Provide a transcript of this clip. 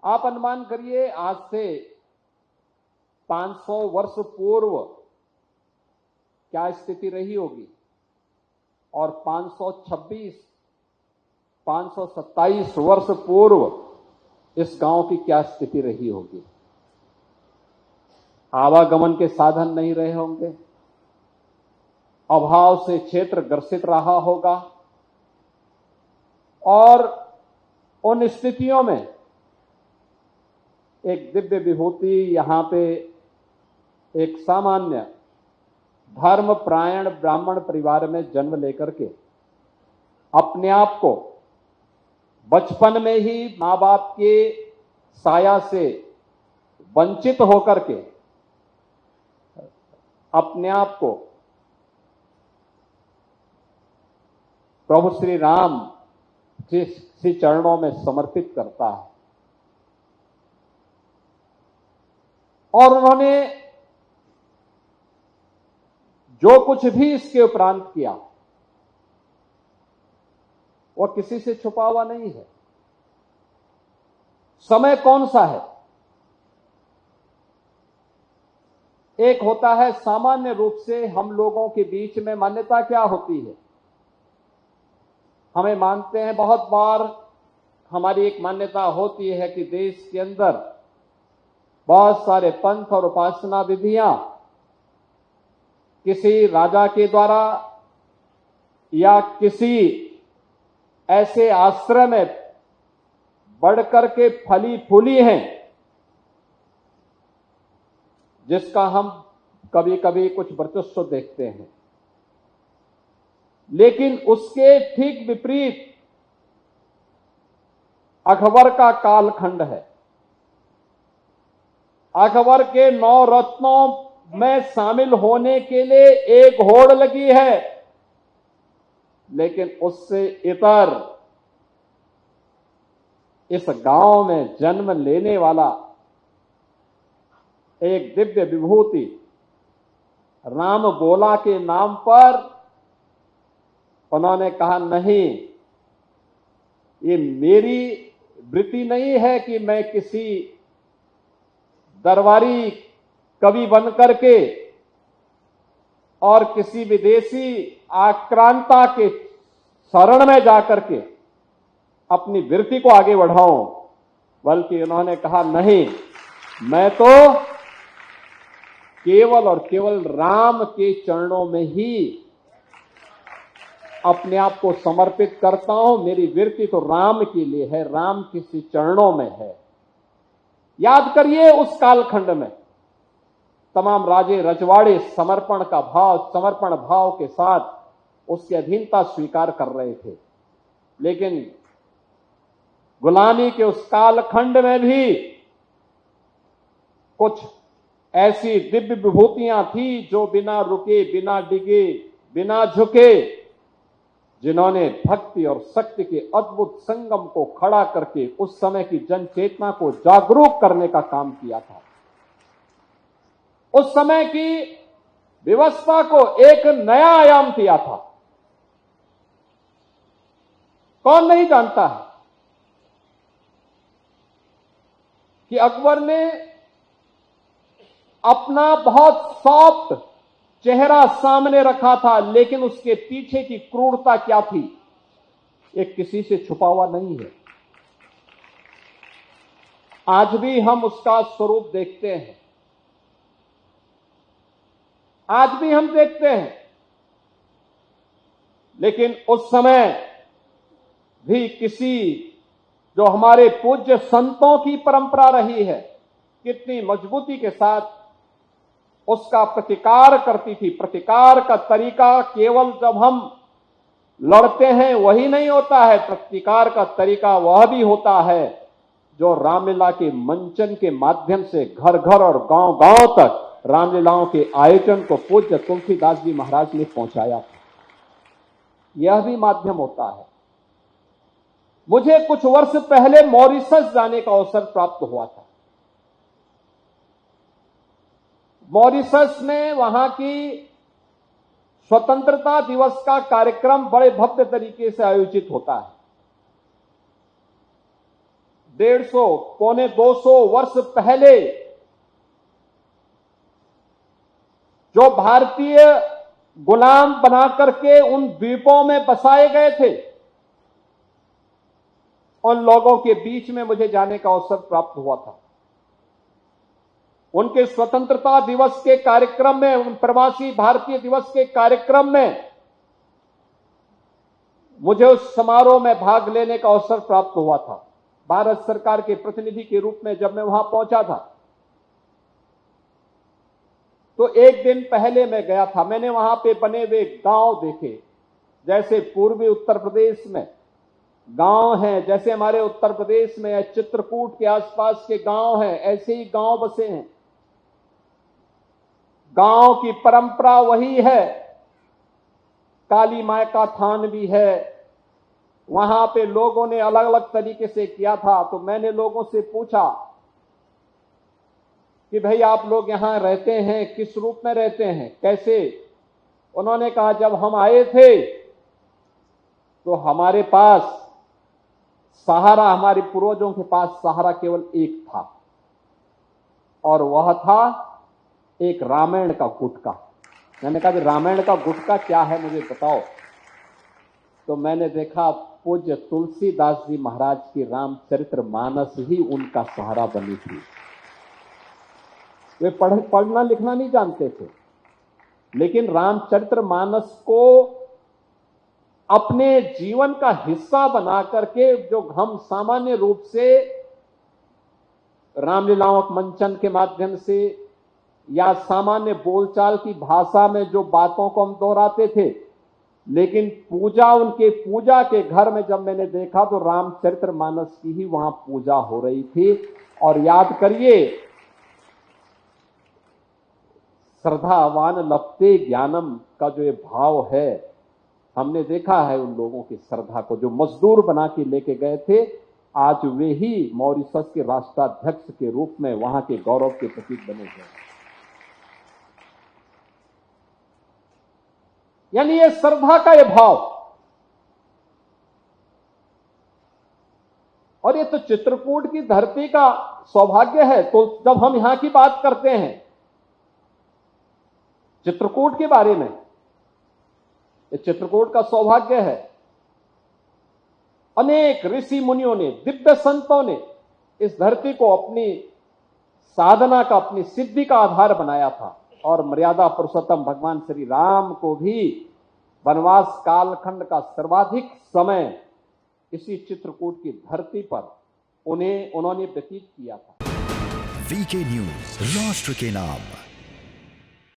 आप अनुमान करिए आज से 500 वर्ष पूर्व क्या स्थिति रही होगी और 527 वर्ष पूर्व इस गांव की क्या स्थिति रही होगी। आवागमन के साधन नहीं रहे होंगे, अभाव से क्षेत्र ग्रसित रहा होगा और उन स्थितियों में एक दिव्य विभूति यहां पे एक सामान्य धर्मपरायण ब्राह्मण परिवार में जन्म लेकर के अपने आप को बचपन में ही मां बाप के साया से वंचित होकर के अपने आप को प्रभु श्री राम श्री चरणों में समर्पित करता है और उन्होंने जो कुछ भी इसके उपरांत किया वह किसी से छुपा हुआ नहीं है। समय कौन सा है? एक होता है सामान्य रूप से हम लोगों के बीच में मान्यता क्या होती है, हमें मानते हैं बहुत बार हमारी एक मान्यता होती है कि देश के अंदर बहुत सारे पंथ और उपासना विधियां किसी राजा के द्वारा या किसी ऐसे आश्रय में बढ़कर के फली फूली हैं जिसका हम कभी कभी कुछ वर्चस्व देखते हैं। लेकिन उसके ठीक विपरीत अकबर का कालखंड है। अकबर के 9 रत्नों में शामिल होने के लिए एक होड़ लगी है, लेकिन उससे इतर इस गांव में जन्म लेने वाला एक दिव्य विभूति राम गोला के नाम पर उन्होंने कहा नहीं, ये मेरी वृत्ति नहीं है कि मैं किसी दरबारी कवि बनकर के और किसी विदेशी आक्रांता के शरण में जाकर के अपनी वृत्ति को आगे बढ़ाऊं, बल्कि उन्होंने कहा नहीं, मैं तो केवल और केवल राम के चरणों में ही अपने आप को समर्पित करता हूं। मेरी वृत्ति तो राम के लिए है, राम किसी चरणों में है। याद करिए उस कालखंड में तमाम राजे रजवाड़े समर्पण भाव के साथ उसकी अधीनता स्वीकार कर रहे थे, लेकिन गुलामी के उस कालखंड में भी कुछ ऐसी दिव्य विभूतियां थी जो बिना रुके, बिना डिगे, बिना झुके, जिन्होंने भक्ति और शक्ति के अद्भुत संगम को खड़ा करके उस समय की जन चेतना को जागरूक करने का काम किया था। उस समय की व्यवस्था को एक नया आयाम दिया था। कौन नहीं जानता है कि अकबर ने अपना बहुत सॉफ्ट चेहरा सामने रखा था, लेकिन उसके पीछे की क्रूरता क्या थी ये किसी से छुपा हुआ नहीं है। आज भी हम उसका स्वरूप देखते हैं, आज भी हम देखते हैं, लेकिन उस समय भी किसी जो हमारे पूज्य संतों की परंपरा रही है कितनी मजबूती के साथ उसका प्रतिकार करती थी। प्रतिकार का तरीका केवल जब हम लड़ते हैं वही नहीं होता है, प्रतिकार का तरीका वह भी होता है जो रामलीला के मंचन के माध्यम से घर घर और गांव गांव तक रामलीलाओं के आयोजन को पूज्य तुलसीदास जी महाराज ने पहुंचाया था। यह भी माध्यम होता है। मुझे कुछ वर्ष पहले मॉरिशस जाने का अवसर प्राप्त हुआ था। मॉरिशस में वहां की स्वतंत्रता दिवस का कार्यक्रम बड़े भव्य तरीके से आयोजित होता है। 150 पौने 200 वर्ष पहले जो भारतीय गुलाम बना करके उन द्वीपों में बसाए गए थे, उन लोगों के बीच में मुझे जाने का अवसर प्राप्त हुआ था। उनके स्वतंत्रता दिवस के कार्यक्रम में, उन प्रवासी भारतीय दिवस के कार्यक्रम में मुझे उस समारोह में भाग लेने का अवसर प्राप्त हुआ था। भारत सरकार के प्रतिनिधि के रूप में जब मैं वहां पहुंचा था, तो एक दिन पहले मैं गया था। मैंने वहां पे बने हुए गांव देखे, जैसे पूर्वी उत्तर प्रदेश में गांव हैं, जैसे हमारे उत्तर प्रदेश में चित्रकूट के आसपास के गांव हैं, ऐसे ही गांव बसे हैं। गांव की परंपरा वही है, काली मां का थान भी है। वहां पे लोगों ने अलग अलग तरीके से किया था। तो मैंने लोगों से पूछा कि भाई आप लोग यहां रहते हैं, किस रूप में रहते हैं, कैसे? उन्होंने कहा जब हम आए थे तो हमारे पास सहारा, हमारे पूर्वजों के पास सहारा केवल एक था, और वह था एक रामायण का गुटका। मैंने कहा रामायण का गुटका क्या है, मुझे बताओ। तो मैंने देखा पूज्य तुलसीदास जी महाराज की रामचरितमानस ही उनका सहारा बनी थी। वे पढ़ना लिखना नहीं जानते थे, लेकिन रामचरितमानस को अपने जीवन का हिस्सा बना करके, जो हम सामान्य रूप से रामलीलाओं मंचन के माध्यम से या सामान्य बोलचाल की भाषा में जो बातों को हम दोहराते थे, लेकिन पूजा, उनके पूजा के घर में जब मैंने देखा तो रामचरितमानस की ही वहां पूजा हो रही थी। और याद करिए, श्रद्धावान लप्ते ज्ञानम का जो ये भाव है, हमने देखा है उन लोगों की श्रद्धा को, जो मजदूर बना के लेके गए थे, आज वे ही मॉरिशस के राष्ट्राध्यक्ष के रूप में वहां के गौरव के प्रतीक बने हुए। यानी ये श्रद्धा का ये भाव, और ये तो चित्रकूट की धरती का सौभाग्य है। तो जब हम यहां की बात करते हैं चित्रकूट के बारे में, ये चित्रकूट का सौभाग्य है। अनेक ऋषि मुनियों ने, दिव्य संतों ने इस धरती को अपनी साधना का, अपनी सिद्धि का आधार बनाया था। और मर्यादा पुरुषोत्तम भगवान श्री राम को भी वनवास कालखंड का सर्वाधिक समय इसी चित्रकूट की धरती पर उन्होंने व्यतीत किया था। वीके न्यूज, राष्ट्र के नाम।